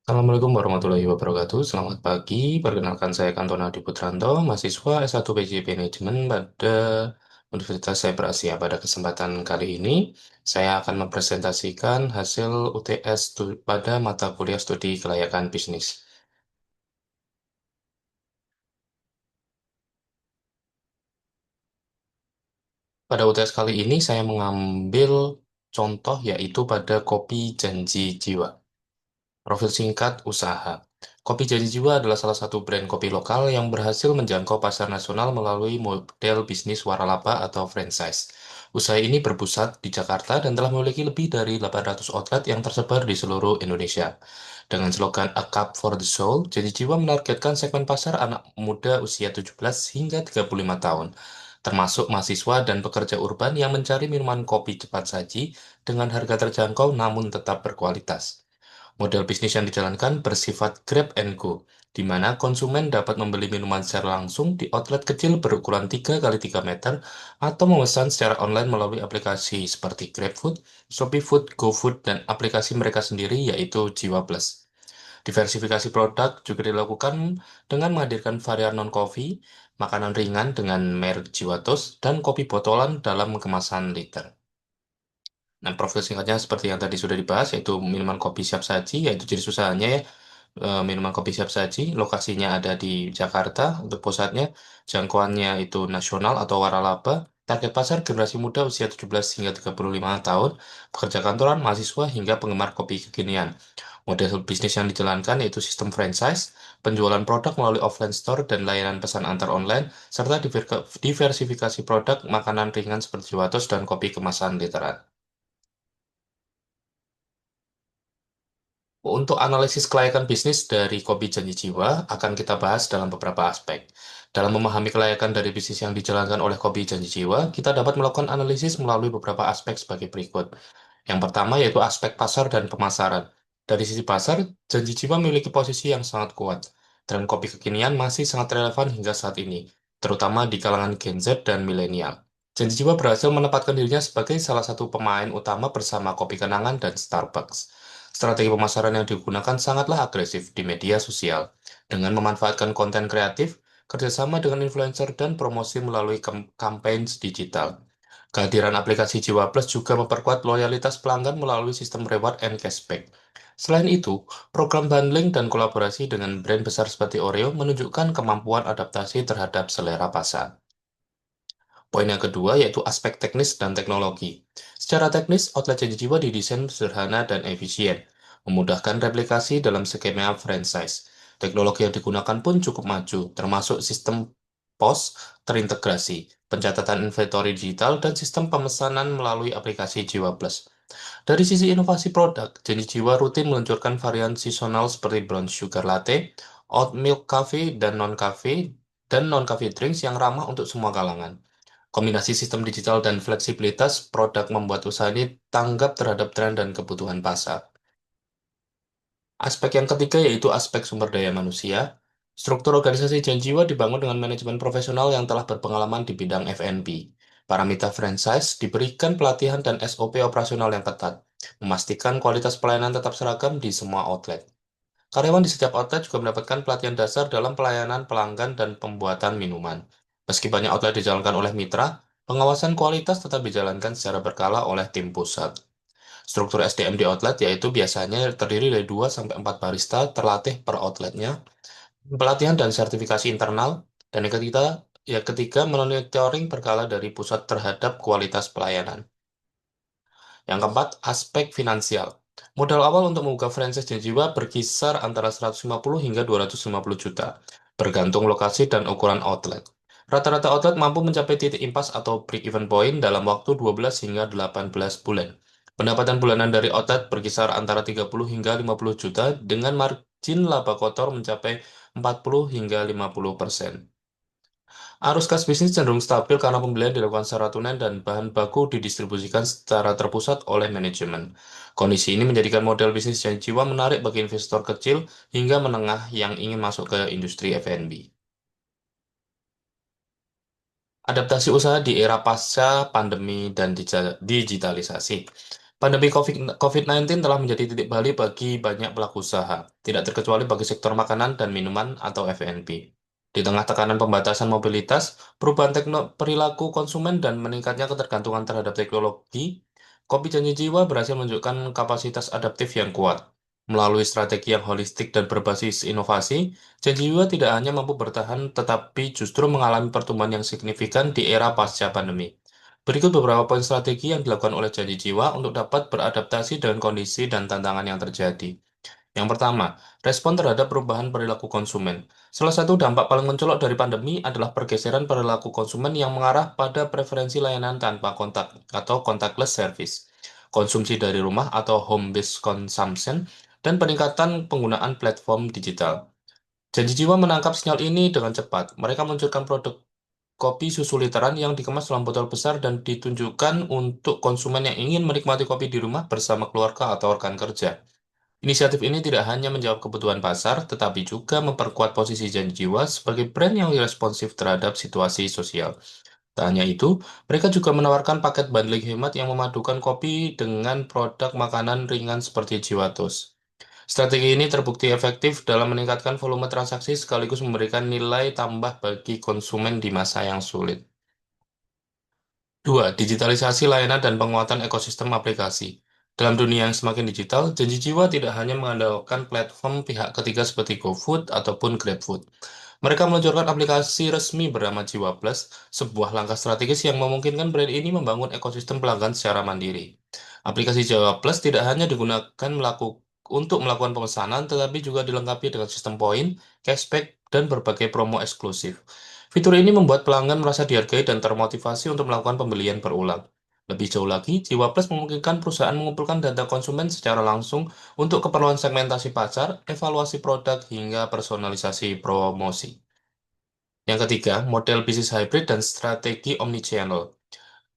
Assalamualaikum warahmatullahi wabarakatuh. Selamat pagi. Perkenalkan saya Kantona Adi Putranto, mahasiswa S1 PJP Manajemen pada Universitas Cyber Asia. Pada kesempatan kali ini, saya akan mempresentasikan hasil UTS pada mata kuliah studi kelayakan bisnis. Pada UTS kali ini, saya mengambil contoh yaitu pada kopi janji jiwa. Profil singkat usaha. Kopi Janji Jiwa adalah salah satu brand kopi lokal yang berhasil menjangkau pasar nasional melalui model bisnis waralaba atau franchise. Usaha ini berpusat di Jakarta dan telah memiliki lebih dari 800 outlet yang tersebar di seluruh Indonesia. Dengan slogan A Cup for the Soul, Janji Jiwa menargetkan segmen pasar anak muda usia 17 hingga 35 tahun, termasuk mahasiswa dan pekerja urban yang mencari minuman kopi cepat saji dengan harga terjangkau namun tetap berkualitas. Model bisnis yang dijalankan bersifat grab and go, di mana konsumen dapat membeli minuman secara langsung di outlet kecil berukuran 3 kali 3 meter atau memesan secara online melalui aplikasi seperti GrabFood, ShopeeFood, GoFood, dan aplikasi mereka sendiri yaitu Jiwa Plus. Diversifikasi produk juga dilakukan dengan menghadirkan varian non-coffee, makanan ringan dengan merek Jiwa Toast, dan kopi botolan dalam kemasan liter. Nah, profil singkatnya seperti yang tadi sudah dibahas, yaitu minuman kopi siap saji, yaitu jenis usahanya ya, minuman kopi siap saji, lokasinya ada di Jakarta untuk pusatnya, jangkauannya itu nasional atau waralaba, target pasar generasi muda usia 17 hingga 35 tahun, pekerja kantoran, mahasiswa, hingga penggemar kopi kekinian. Model bisnis yang dijalankan yaitu sistem franchise, penjualan produk melalui offline store dan layanan pesan antar online, serta diversifikasi produk makanan ringan seperti watos dan kopi kemasan literan. Untuk analisis kelayakan bisnis dari Kopi Janji Jiwa akan kita bahas dalam beberapa aspek. Dalam memahami kelayakan dari bisnis yang dijalankan oleh Kopi Janji Jiwa, kita dapat melakukan analisis melalui beberapa aspek sebagai berikut. Yang pertama yaitu aspek pasar dan pemasaran. Dari sisi pasar, Janji Jiwa memiliki posisi yang sangat kuat. Tren kopi kekinian masih sangat relevan hingga saat ini, terutama di kalangan Gen Z dan milenial. Janji Jiwa berhasil menempatkan dirinya sebagai salah satu pemain utama bersama Kopi Kenangan dan Starbucks. Strategi pemasaran yang digunakan sangatlah agresif di media sosial, dengan memanfaatkan konten kreatif, kerjasama dengan influencer, dan promosi melalui campaign digital. Kehadiran aplikasi Jiwa Plus juga memperkuat loyalitas pelanggan melalui sistem reward and cashback. Selain itu, program bundling dan kolaborasi dengan brand besar seperti Oreo menunjukkan kemampuan adaptasi terhadap selera pasar. Poin yang kedua yaitu aspek teknis dan teknologi. Secara teknis, outlet Janji Jiwa didesain sederhana dan efisien, memudahkan replikasi dalam skema franchise. Teknologi yang digunakan pun cukup maju, termasuk sistem POS terintegrasi, pencatatan inventory digital, dan sistem pemesanan melalui aplikasi Jiwa Plus. Dari sisi inovasi produk, Janji Jiwa rutin meluncurkan varian seasonal seperti brown sugar latte, oat milk coffee, dan non-cafe drinks yang ramah untuk semua kalangan. Kombinasi sistem digital dan fleksibilitas produk membuat usaha ini tanggap terhadap tren dan kebutuhan pasar. Aspek yang ketiga yaitu aspek sumber daya manusia. Struktur organisasi Janjiwa dibangun dengan manajemen profesional yang telah berpengalaman di bidang F&B. Para mitra franchise diberikan pelatihan dan SOP operasional yang ketat, memastikan kualitas pelayanan tetap seragam di semua outlet. Karyawan di setiap outlet juga mendapatkan pelatihan dasar dalam pelayanan pelanggan dan pembuatan minuman. Meski banyak outlet dijalankan oleh mitra, pengawasan kualitas tetap dijalankan secara berkala oleh tim pusat. Struktur SDM di outlet yaitu biasanya terdiri dari 2 sampai 4 barista terlatih per outletnya, pelatihan dan sertifikasi internal, dan yang ketiga monitoring berkala dari pusat terhadap kualitas pelayanan. Yang keempat, aspek finansial. Modal awal untuk membuka franchise dan jiwa berkisar antara 150 hingga 250 juta, bergantung lokasi dan ukuran outlet. Rata-rata outlet mampu mencapai titik impas atau break-even point dalam waktu 12 hingga 18 bulan. Pendapatan bulanan dari outlet berkisar antara 30 hingga 50 juta dengan margin laba kotor mencapai 40 hingga 50%. Arus kas bisnis cenderung stabil karena pembelian dilakukan secara tunai dan bahan baku didistribusikan secara terpusat oleh manajemen. Kondisi ini menjadikan model bisnis yang jiwa menarik bagi investor kecil hingga menengah yang ingin masuk ke industri F&B. Adaptasi usaha di era pasca pandemi dan digitalisasi. Pandemi COVID-19 telah menjadi titik balik bagi banyak pelaku usaha, tidak terkecuali bagi sektor makanan dan minuman atau F&B. Di tengah tekanan pembatasan mobilitas, perubahan perilaku konsumen dan meningkatnya ketergantungan terhadap teknologi, Kopi Janji Jiwa berhasil menunjukkan kapasitas adaptif yang kuat. Melalui strategi yang holistik dan berbasis inovasi, Janji Jiwa tidak hanya mampu bertahan, tetapi justru mengalami pertumbuhan yang signifikan di era pasca pandemi. Berikut beberapa poin strategi yang dilakukan oleh Janji Jiwa untuk dapat beradaptasi dengan kondisi dan tantangan yang terjadi. Yang pertama, respon terhadap perubahan perilaku konsumen. Salah satu dampak paling mencolok dari pandemi adalah pergeseran perilaku konsumen yang mengarah pada preferensi layanan tanpa kontak atau contactless service, konsumsi dari rumah atau home-based consumption, dan peningkatan penggunaan platform digital. Janji Jiwa menangkap sinyal ini dengan cepat. Mereka meluncurkan produk kopi susu literan yang dikemas dalam botol besar dan ditunjukkan untuk konsumen yang ingin menikmati kopi di rumah bersama keluarga atau rekan kerja. Inisiatif ini tidak hanya menjawab kebutuhan pasar, tetapi juga memperkuat posisi Janji Jiwa sebagai brand yang responsif terhadap situasi sosial. Tak hanya itu, mereka juga menawarkan paket bundling hemat yang memadukan kopi dengan produk makanan ringan seperti Jiwatos. Strategi ini terbukti efektif dalam meningkatkan volume transaksi sekaligus memberikan nilai tambah bagi konsumen di masa yang sulit. Dua, digitalisasi layanan dan penguatan ekosistem aplikasi. Dalam dunia yang semakin digital, Janji Jiwa tidak hanya mengandalkan platform pihak ketiga seperti GoFood ataupun GrabFood. Mereka meluncurkan aplikasi resmi bernama Jiwa Plus, sebuah langkah strategis yang memungkinkan brand ini membangun ekosistem pelanggan secara mandiri. Aplikasi Jiwa Plus tidak hanya digunakan untuk melakukan pemesanan, tetapi juga dilengkapi dengan sistem poin, cashback, dan berbagai promo eksklusif. Fitur ini membuat pelanggan merasa dihargai dan termotivasi untuk melakukan pembelian berulang. Lebih jauh lagi, Jiwa Plus memungkinkan perusahaan mengumpulkan data konsumen secara langsung untuk keperluan segmentasi pasar, evaluasi produk, hingga personalisasi promosi. Yang ketiga, model bisnis hybrid dan strategi omnichannel.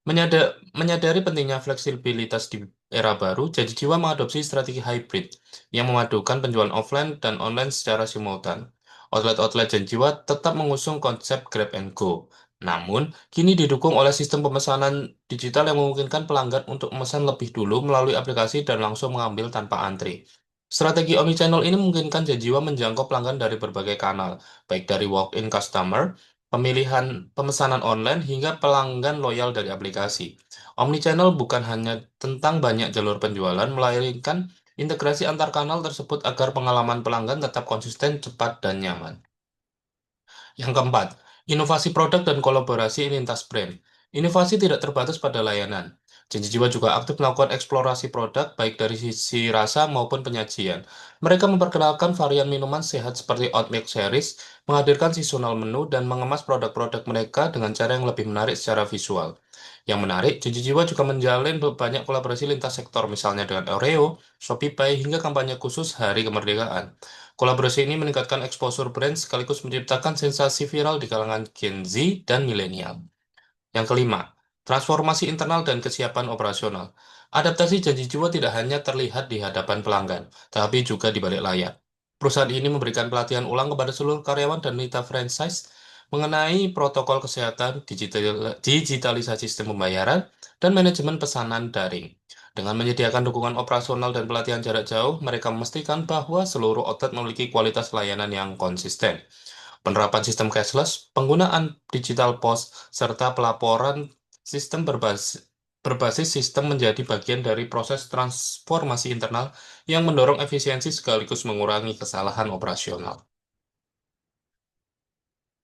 Menyadari pentingnya fleksibilitas di era baru, Janji Jiwa mengadopsi strategi hybrid yang memadukan penjualan offline dan online secara simultan. Outlet-outlet Janji Jiwa tetap mengusung konsep Grab and Go. Namun, kini didukung oleh sistem pemesanan digital yang memungkinkan pelanggan untuk memesan lebih dulu melalui aplikasi dan langsung mengambil tanpa antri. Strategi omnichannel ini memungkinkan Janji Jiwa menjangkau pelanggan dari berbagai kanal, baik dari walk-in customer, pemilihan pemesanan online hingga pelanggan loyal dari aplikasi. Omnichannel bukan hanya tentang banyak jalur penjualan, melainkan integrasi antar kanal tersebut agar pengalaman pelanggan tetap konsisten, cepat, dan nyaman. Yang keempat, inovasi produk dan kolaborasi lintas brand. Inovasi tidak terbatas pada layanan. Janji Jiwa juga aktif melakukan eksplorasi produk baik dari sisi rasa maupun penyajian. Mereka memperkenalkan varian minuman sehat seperti oat milk series, menghadirkan seasonal menu, dan mengemas produk-produk mereka dengan cara yang lebih menarik secara visual. Yang menarik, Janji Jiwa juga menjalin banyak kolaborasi lintas sektor, misalnya dengan Oreo, Shopee Pay, hingga kampanye khusus Hari Kemerdekaan. Kolaborasi ini meningkatkan exposure brand sekaligus menciptakan sensasi viral di kalangan Gen Z dan milenial. Yang kelima, transformasi internal dan kesiapan operasional. Adaptasi Janji Jiwa tidak hanya terlihat di hadapan pelanggan, tapi juga di balik layar. Perusahaan ini memberikan pelatihan ulang kepada seluruh karyawan dan mitra franchise mengenai protokol kesehatan, digitalisasi sistem pembayaran, dan manajemen pesanan daring. Dengan menyediakan dukungan operasional dan pelatihan jarak jauh, mereka memastikan bahwa seluruh outlet memiliki kualitas layanan yang konsisten. Penerapan sistem cashless, penggunaan digital POS, serta pelaporan sistem berbasis sistem menjadi bagian dari proses transformasi internal yang mendorong efisiensi sekaligus mengurangi kesalahan operasional.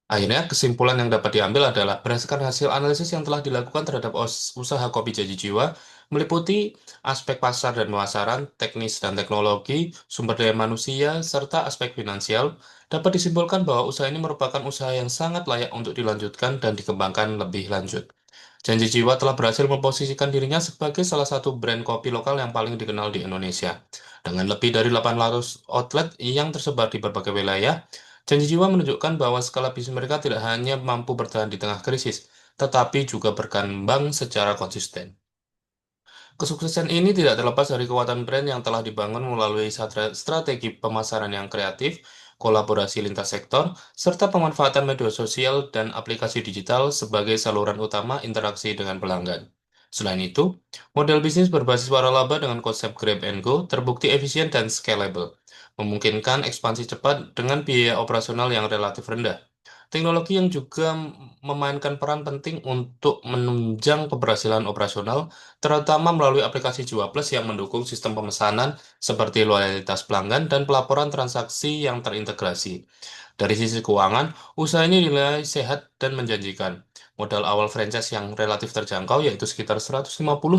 Akhirnya, kesimpulan yang dapat diambil adalah berdasarkan hasil analisis yang telah dilakukan terhadap usaha kopi Janji Jiwa, meliputi aspek pasar dan pemasaran, teknis dan teknologi, sumber daya manusia, serta aspek finansial, dapat disimpulkan bahwa usaha ini merupakan usaha yang sangat layak untuk dilanjutkan dan dikembangkan lebih lanjut. Janji Jiwa telah berhasil memposisikan dirinya sebagai salah satu brand kopi lokal yang paling dikenal di Indonesia. Dengan lebih dari 800 outlet yang tersebar di berbagai wilayah, Janji Jiwa menunjukkan bahwa skala bisnis mereka tidak hanya mampu bertahan di tengah krisis, tetapi juga berkembang secara konsisten. Kesuksesan ini tidak terlepas dari kekuatan brand yang telah dibangun melalui strategi pemasaran yang kreatif, kolaborasi lintas sektor, serta pemanfaatan media sosial dan aplikasi digital sebagai saluran utama interaksi dengan pelanggan. Selain itu, model bisnis berbasis waralaba dengan konsep grab and go terbukti efisien dan scalable, memungkinkan ekspansi cepat dengan biaya operasional yang relatif rendah. Teknologi yang juga memainkan peran penting untuk menunjang keberhasilan operasional, terutama melalui aplikasi Jiwa Plus yang mendukung sistem pemesanan seperti loyalitas pelanggan dan pelaporan transaksi yang terintegrasi. Dari sisi keuangan, usaha ini dinilai sehat dan menjanjikan. Modal awal franchise yang relatif terjangkau yaitu sekitar 150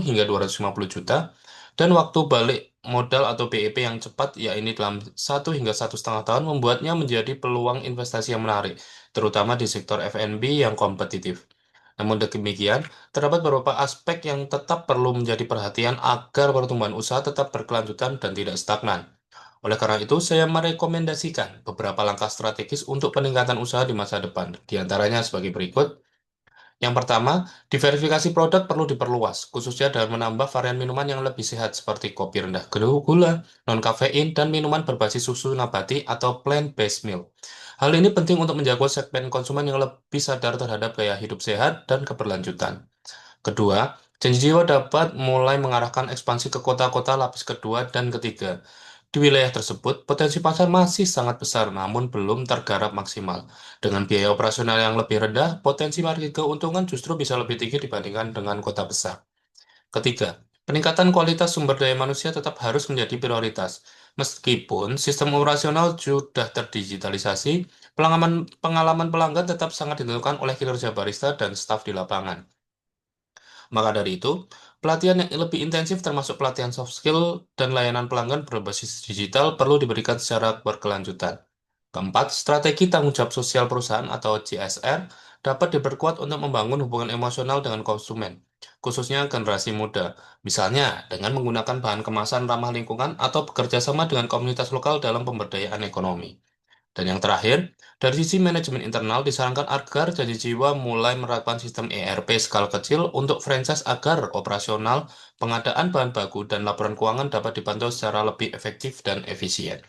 hingga 250 juta, dan waktu balik modal atau BEP yang cepat yaitu dalam 1 hingga 1,5 tahun membuatnya menjadi peluang investasi yang menarik, terutama di sektor F&B yang kompetitif. Namun demikian, terdapat beberapa aspek yang tetap perlu menjadi perhatian agar pertumbuhan usaha tetap berkelanjutan dan tidak stagnan. Oleh karena itu, saya merekomendasikan beberapa langkah strategis untuk peningkatan usaha di masa depan. Di antaranya sebagai berikut. Yang pertama, diverifikasi produk perlu diperluas, khususnya dalam menambah varian minuman yang lebih sehat seperti kopi rendah gula, non-kafein, dan minuman berbasis susu nabati atau plant-based milk. Hal ini penting untuk menjaga segmen konsumen yang lebih sadar terhadap gaya hidup sehat dan keberlanjutan. Kedua, janji jiwa dapat mulai mengarahkan ekspansi ke kota-kota lapis kedua dan ketiga. Di wilayah tersebut, potensi pasar masih sangat besar namun belum tergarap maksimal. Dengan biaya operasional yang lebih rendah, potensi margin keuntungan justru bisa lebih tinggi dibandingkan dengan kota besar. Ketiga, peningkatan kualitas sumber daya manusia tetap harus menjadi prioritas. Meskipun sistem operasional sudah terdigitalisasi, pengalaman pelanggan tetap sangat ditentukan oleh kinerja barista dan staf di lapangan. Maka dari itu, pelatihan yang lebih intensif termasuk pelatihan soft skill dan layanan pelanggan berbasis digital perlu diberikan secara berkelanjutan. Keempat, strategi tanggung jawab sosial perusahaan atau CSR dapat diperkuat untuk membangun hubungan emosional dengan konsumen, khususnya generasi muda, misalnya dengan menggunakan bahan kemasan ramah lingkungan atau bekerja sama dengan komunitas lokal dalam pemberdayaan ekonomi. Dan yang terakhir, dari sisi manajemen internal disarankan agar janji jiwa mulai menerapkan sistem ERP skala kecil untuk franchise agar operasional, pengadaan bahan baku, dan laporan keuangan dapat dipantau secara lebih efektif dan efisien.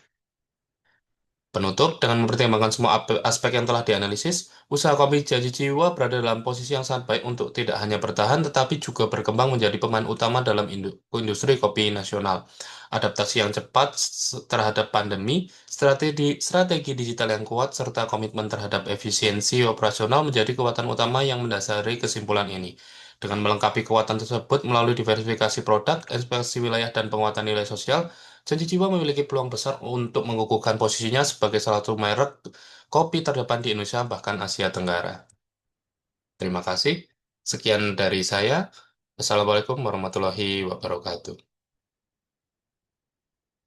Penutup, dengan mempertimbangkan semua aspek yang telah dianalisis, usaha kopi Janji Jiwa berada dalam posisi yang sangat baik untuk tidak hanya bertahan, tetapi juga berkembang menjadi pemain utama dalam industri kopi nasional. Adaptasi yang cepat terhadap pandemi, strategi digital yang kuat, serta komitmen terhadap efisiensi operasional menjadi kekuatan utama yang mendasari kesimpulan ini. Dengan melengkapi kekuatan tersebut melalui diversifikasi produk, ekspansi wilayah, dan penguatan nilai sosial, Janji Jiwa memiliki peluang besar untuk mengukuhkan posisinya sebagai salah satu merek kopi terdepan di Indonesia bahkan Asia Tenggara. Terima kasih. Sekian dari saya. Assalamualaikum warahmatullahi wabarakatuh.